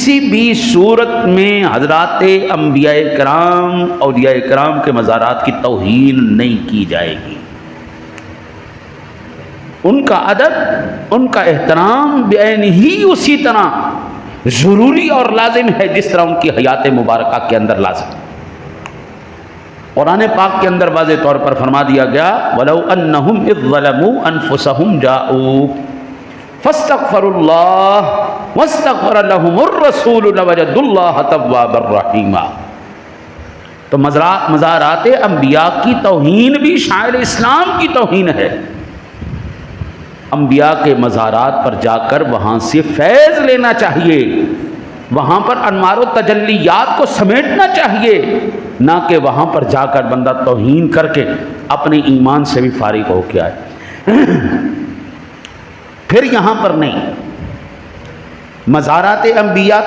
کسی بھی صورت میں حضرات انبیاء کرام اولیاء کرام کے مزارات کی توہین نہیں کی جائے گی. ان کا ادب، ان کا احترام بعین ہی اسی طرح ضروری اور لازم ہے جس طرح ان کی حیات مبارکہ کے اندر لازم. قرآن پاک کے اندر واضح طور پر فرما دیا گیا وَلَوْ أَنَّهُمْ إِذْ ظَلَمُوا أَنفُسَهُمْ جَاءُوكَ فَاسْتَغْفَرُوا اللَّهَ وَاسْتَغْفَرَ لَهُمُ الرَّسُولُ لَوَجَدُوا اللَّهَ تَوَّابًا رَحِيمًا. تو مزارات انبیاء کی توہین بھی شاعر اسلام کی توہین ہے. انبیاء کے مزارات پر جا کر وہاں سے فیض لینا چاہیے، وہاں پر انوار و تجلیات کو سمیٹنا چاہیے، نہ کہ وہاں پر جا کر بندہ توہین کر کے اپنے ایمان سے بھی فارغ ہو کے آئے. پھر یہاں پر نہیں، مزارات انبیاء